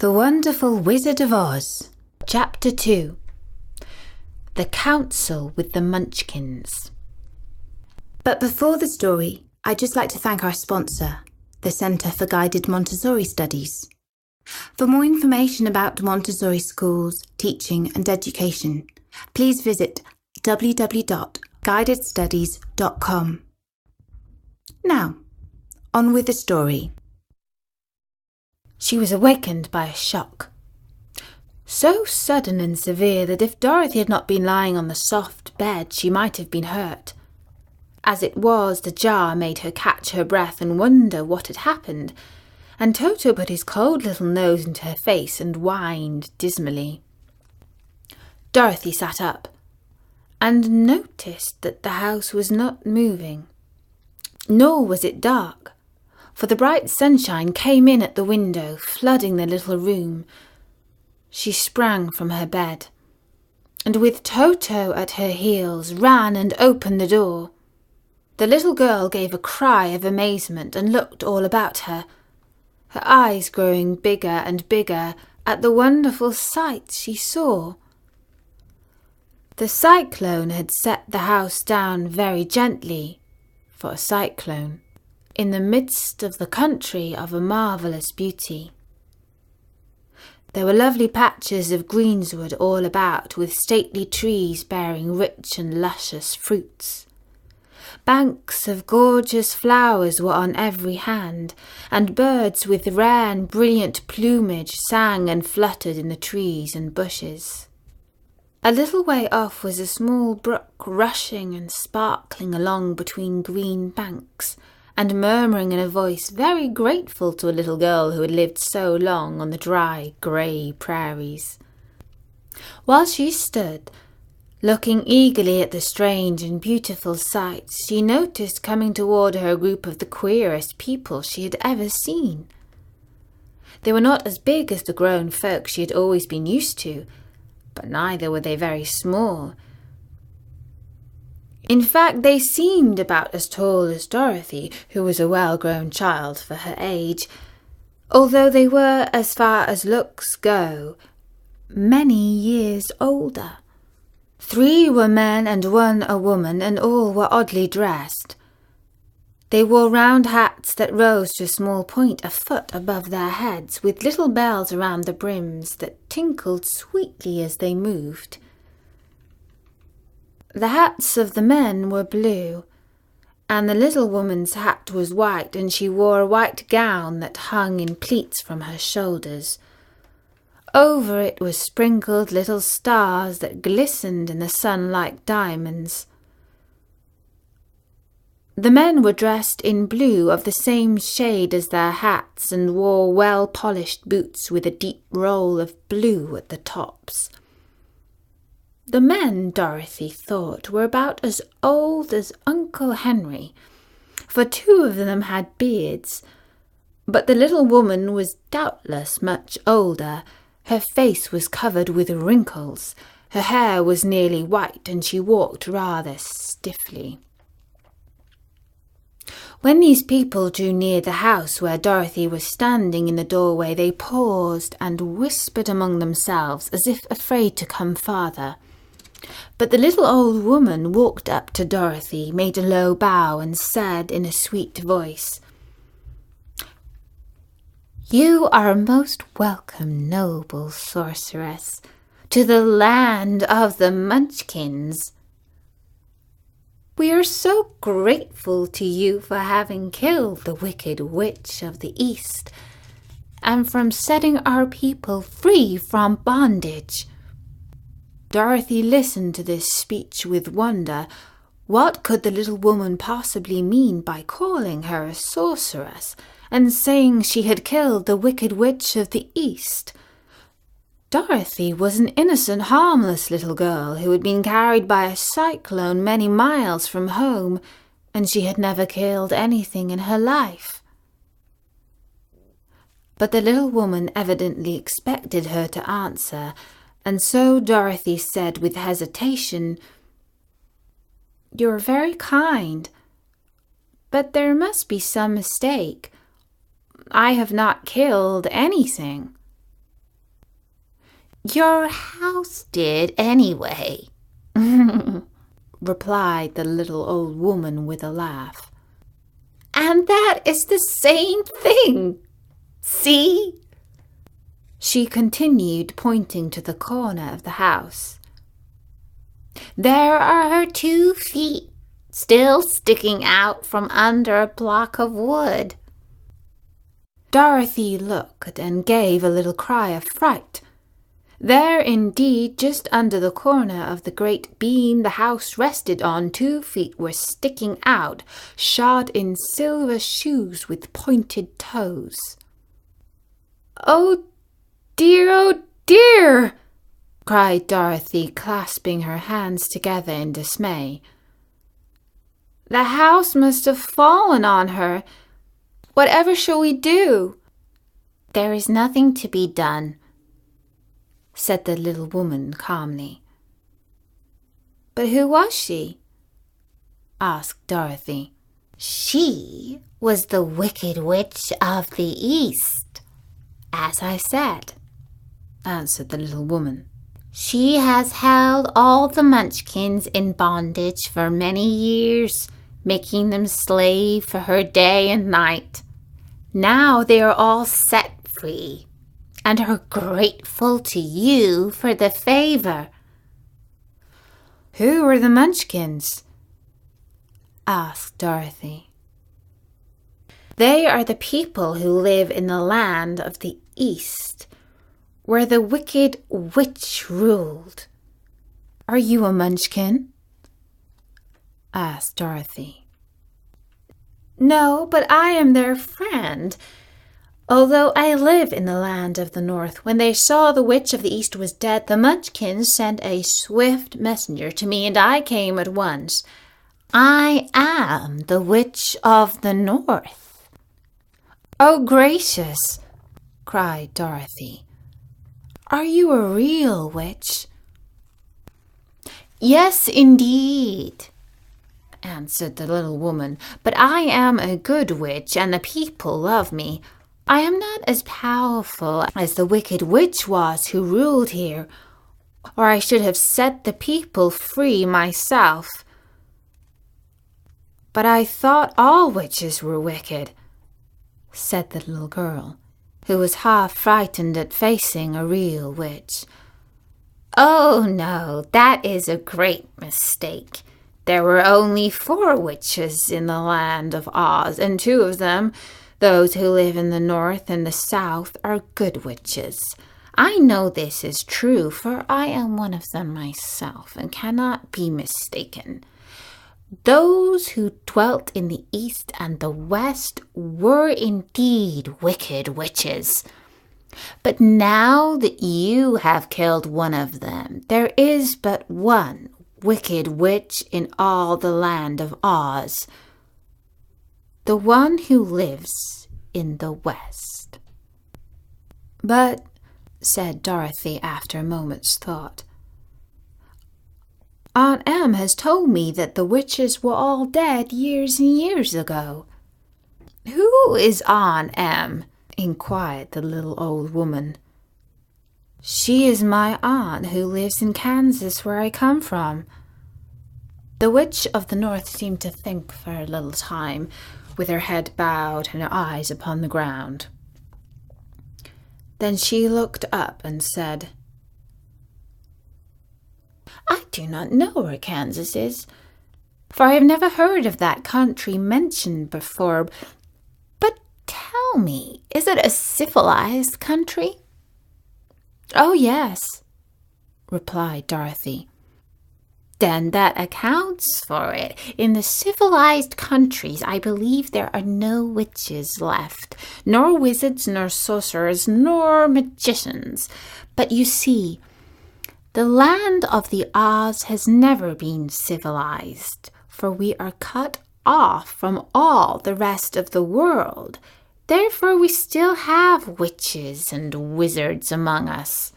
The Wonderful Wizard of Oz, Chapter 2. The Council with the Munchkins. But before the story, I'd just like to thank our sponsor, the Centre for Guided Montessori Studies. For more information about Montessori schools, teaching and education, please visit www.guidedstudies.com. Now, on with the story. She was awakened by a shock, so sudden and severe that if Dorothy had not been lying on the soft bed, she might have been hurt. As it was, the jar made her catch her breath and wonder what had happened, and Toto put his cold little nose into her face and whined dismally. Dorothy sat up and noticed that the house was not moving, nor was it dark, for the bright sunshine came in at the window, flooding the little room. She sprang from her bed, and with Toto at her heels, ran and opened the door. The little girl gave a cry of amazement and looked all about her, her eyes growing bigger and bigger at the wonderful sight she saw. The cyclone had set the house down very gently, for a cyclone, in the midst of the country of a marvellous beauty. There were lovely patches of greensward all about, with stately trees bearing rich and luscious fruits. Banks of gorgeous flowers were on every hand, and birds with rare and brilliant plumage sang and fluttered in the trees and bushes. A little way off was a small brook rushing and sparkling along between green banks, and murmuring in a voice very grateful to a little girl who had lived so long on the dry, grey prairies. While she stood, looking eagerly at the strange and beautiful sights, she noticed coming toward her a group of the queerest people she had ever seen. They were not as big as the grown folk she had always been used to, but neither were they very small. In fact, they seemed about as tall as Dorothy, who was a well-grown child for her age, although they were, as far as looks go, many years older. 3 were men and 1 a woman, and all were oddly dressed. They wore round hats that rose to a small point a foot above their heads, with little bells around the brims that tinkled sweetly as they moved. The hats of the men were blue, and the little woman's hat was white, and she wore a white gown that hung in pleats from her shoulders. Over it were sprinkled little stars that glistened in the sun like diamonds. The men were dressed in blue of the same shade as their hats, and wore well-polished boots with a deep roll of blue at the tops. The men, Dorothy thought, were about as old as Uncle Henry, for 2 of them had beards, but the little woman was doubtless much older. Her face was covered with wrinkles, her hair was nearly white, and she walked rather stiffly. When these people drew near the house where Dorothy was standing in the doorway, they paused and whispered among themselves as if afraid to come farther. But the little old woman walked up to Dorothy, made a low bow, and said in a sweet voice, "You are most welcome, noble sorceress, to the land of the Munchkins. We are so grateful to you for having killed the wicked witch of the East, and from setting our people free from bondage." Dorothy listened to this speech with wonder. What could the little woman possibly mean by calling her a sorceress and saying she had killed the wicked witch of the East? Dorothy was an innocent, harmless little girl who had been carried by a cyclone many miles from home, and she had never killed anything in her life. But the little woman evidently expected her to answer, and so Dorothy said with hesitation, "You're very kind, but there must be some mistake. I have not killed anything." Your house did anyway, replied the little old woman with a laugh. And that is the same thing. See? She continued, pointing to the corner of the house. There are her 2 feet, still sticking out from under a block of wood. Dorothy looked and gave a little cry of fright. There indeed, just under the corner of the great beam the house rested on, 2 feet were sticking out, shod in silver shoes with pointed toes. Oh dear, cried Dorothy, clasping her hands together in dismay. The house must have fallen on her. Whatever shall we do? There is nothing to be done, said the little woman calmly. But who was she? Asked Dorothy. She was the Wicked Witch of the East, as I said, answered the little woman. She has held all the Munchkins in bondage for many years, making them slave for her day and night. Now they are all set free, and are grateful to you for the favor. Who are the Munchkins? Asked Dorothy. They are the people who live in the land of the East, where the Wicked Witch ruled. Are you a Munchkin? Asked Dorothy. No, but I am their friend. Although I live in the land of the North, when they saw the Witch of the East was dead, the Munchkins sent a swift messenger to me, and I came at once. I am the Witch of the North. Oh, gracious, cried Dorothy. Are you a real witch? Yes, indeed, answered the little woman, but I am a good witch, and the people love me. I am not as powerful as the Wicked Witch was who ruled here, or I should have set the people free myself. But I thought all witches were wicked, said the little girl, who was half frightened at facing a real witch. Oh, no, that is a great mistake. There were only 4 witches in the land of Oz, and 2 of them, those who live in the north and the south, are good witches. I know this is true, for I am one of them myself, and cannot be mistaken. Those who dwelt in the east and the west were indeed wicked witches. But now that you have killed one of them, there is but one wicked witch in all the land of Oz, the one who lives in the west. But, said Dorothy after a moment's thought, Aunt Em has told me that the witches were all dead years and years ago. Who is Aunt Em? Inquired the little old woman. She is my aunt who lives in Kansas, where I come from. The Witch of the North seemed to think for a little time, with her head bowed and her eyes upon the ground. Then she looked up and said, I do not know where Kansas is, for I have never heard of that country mentioned before. But tell me, is it a civilized country? Oh, yes, replied Dorothy. Then that accounts for it. In the civilized countries, I believe there are no witches left, nor wizards, nor sorcerers, nor magicians. But you see, the land of the Oz has never been civilized, for we are cut off from all the rest of the world. Therefore, we still have witches and wizards among us.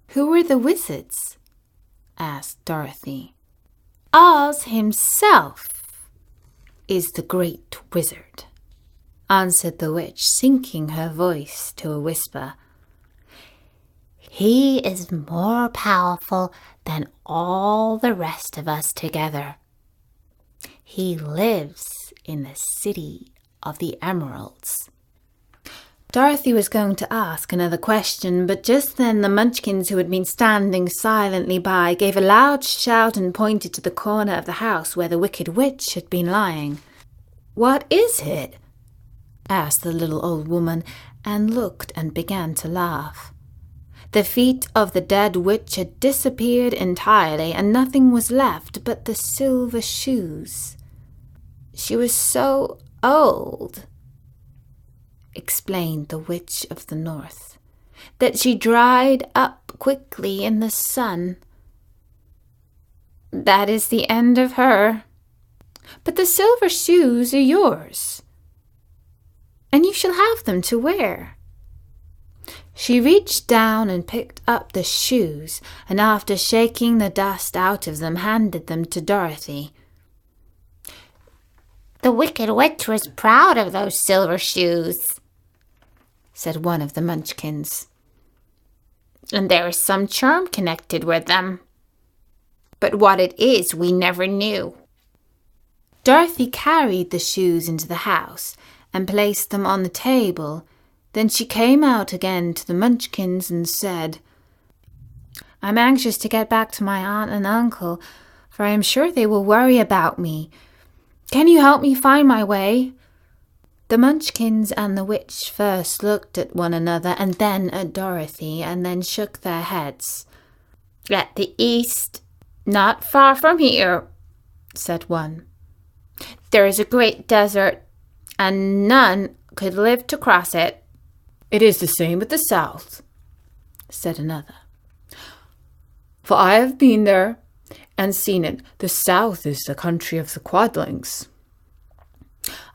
Who are the wizards? Asked Dorothy. Oz himself is the great wizard, answered the witch, sinking her voice to a whisper. He is more powerful than all the rest of us together. He lives in the city of the emeralds." Dorothy was going to ask another question, but just then the Munchkins, who had been standing silently by, gave a loud shout and pointed to the corner of the house where the Wicked Witch had been lying. "What is it?" asked the little old woman, and looked and began to laugh. The feet of the dead witch had disappeared entirely, and nothing was left but the silver shoes. "She was so old," explained the Witch of the North, "that she dried up quickly in the sun. That is the end of her. But the silver shoes are yours, and you shall have them to wear." She reached down and picked up the shoes, and after shaking the dust out of them, handed them to Dorothy. "The Wicked Witch was proud of those silver shoes," said one of the Munchkins. "And there is some charm connected with them. But what it is, we never knew." Dorothy carried the shoes into the house and placed them on the table. Then she came out again to the Munchkins and said, "I'm anxious to get back to my aunt and uncle, for I am sure they will worry about me. Can you help me find my way?" The Munchkins and the witch first looked at one another and then at Dorothy, and then shook their heads. "At the east, not far from here," said one, "there is a great desert, and none could live to cross it." "It is the same at the south," said another, "for I have been there and seen it. The south is the country of the Quadlings."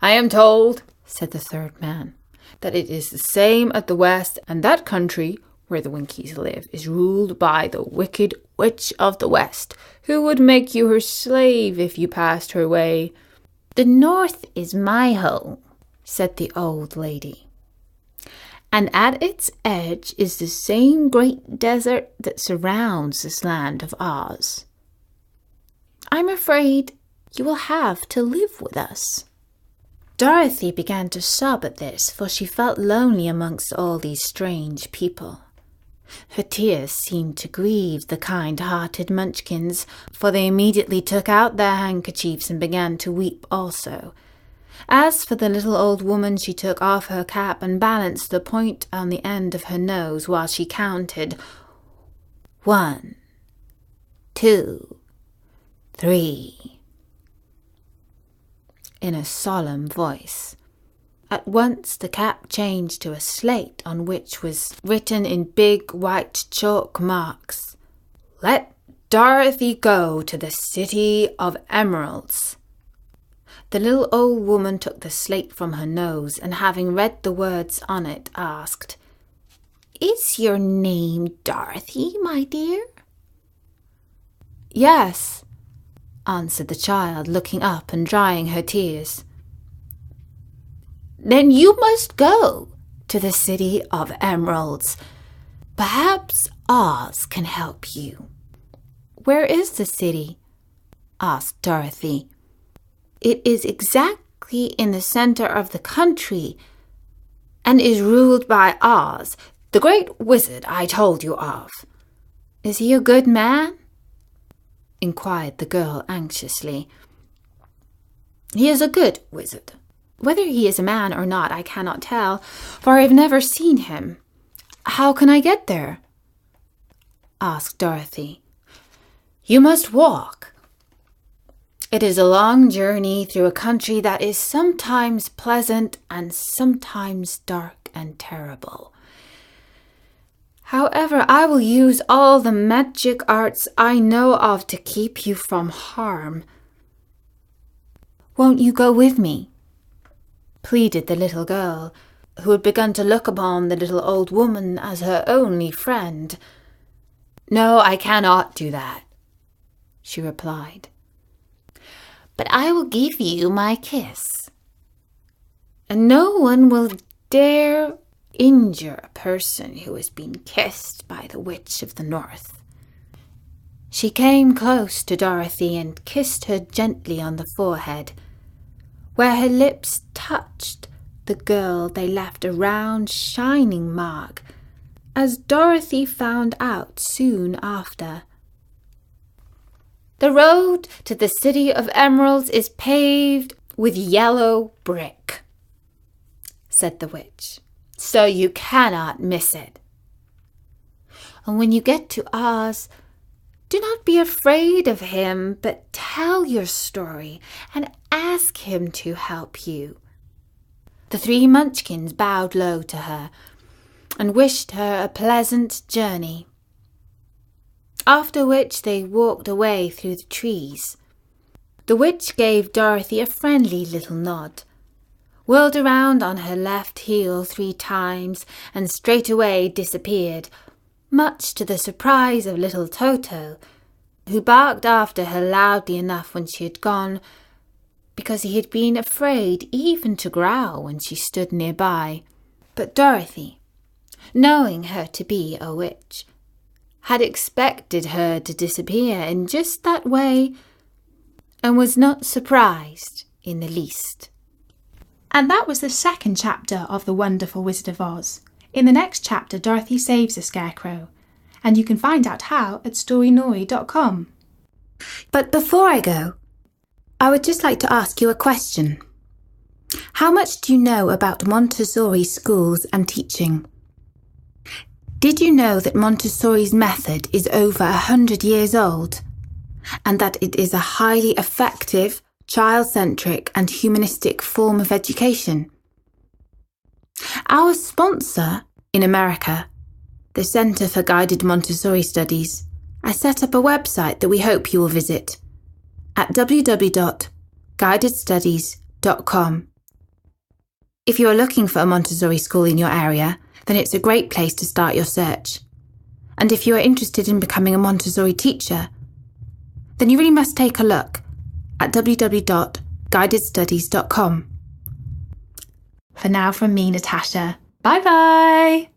"I am told," said the third man, "that it is the same at the west, and that country where the Winkies live is ruled by the Wicked Witch of the West, who would make you her slave if you passed her way." "The north is my home," said the old lady, "and at its edge is the same great desert that surrounds this land of Oz. I'm afraid you will have to live with us." Dorothy began to sob at this, for she felt lonely amongst all these strange people. Her tears seemed to grieve the kind-hearted Munchkins, for they immediately took out their handkerchiefs and began to weep also. As for the little old woman, she took off her cap and balanced the point on the end of her nose while she counted 1, 2, 3 in a solemn voice. At once the cap changed to a slate on which was written in big white chalk marks, "Let Dorothy go to the City of Emeralds." The little old woman took the slate from her nose, and having read the words on it, asked, "Is your name Dorothy, my dear?" "Yes," answered the child, looking up and drying her tears. "Then you must go to the City of Emeralds. Perhaps Oz can help you." "Where is the city?" asked Dorothy. "It is exactly in the center of the country and is ruled by Oz, the great wizard I told you of." "Is he a good man?" inquired the girl anxiously. "He is a good wizard. Whether he is a man or not, I cannot tell, for I have never seen him. How can I get there?" asked Dorothy. "You must walk. It is a long journey through a country that is sometimes pleasant and sometimes dark and terrible. However, I will use all the magic arts I know of to keep you from harm. Won't you go with me?" pleaded the little girl, who had begun to look upon the little old woman as her only friend. "No, I cannot do that," she replied. "But I will give you my kiss, and no one will dare injure a person who has been kissed by the Witch of the North. She came close to Dorothy and kissed her gently on the forehead. Where her lips touched the girl, they left a round, shining mark, as Dorothy found out soon after. The road to the City of Emeralds is paved with yellow brick, said the witch, so you cannot miss it. And when you get to Oz, do not be afraid of him, but tell your story and ask him to help you. The three Munchkins bowed low to her and wished her a pleasant journey, after which they walked away through the trees. The witch gave Dorothy a friendly little nod, whirled around on her left heel 3 times, and straightway disappeared, much to the surprise of little Toto, who barked after her loudly enough when she had gone, because he had been afraid even to growl when she stood nearby. But Dorothy, knowing her to be a witch, had expected her to disappear in just that way, and was not surprised in the least. And that was the second chapter of The Wonderful Wizard of Oz. In the next chapter, Dorothy saves a scarecrow, and you can find out how at storynori.com. But before I go, I would just like to ask you a question. How much do you know about Montessori schools and teaching? Did you know that Montessori's method is over 100 years old, and that it is a highly effective, child-centric and humanistic form of education? Our sponsor in America, the Centre for Guided Montessori Studies, has set up a website that we hope you will visit at www.guidedstudies.com. If you are looking for a Montessori school in your area, then it's a great place to start your search. And if you are interested in becoming a Montessori teacher, then you really must take a look at www.guidedstudies.com. For now, from me, Natasha, bye-bye!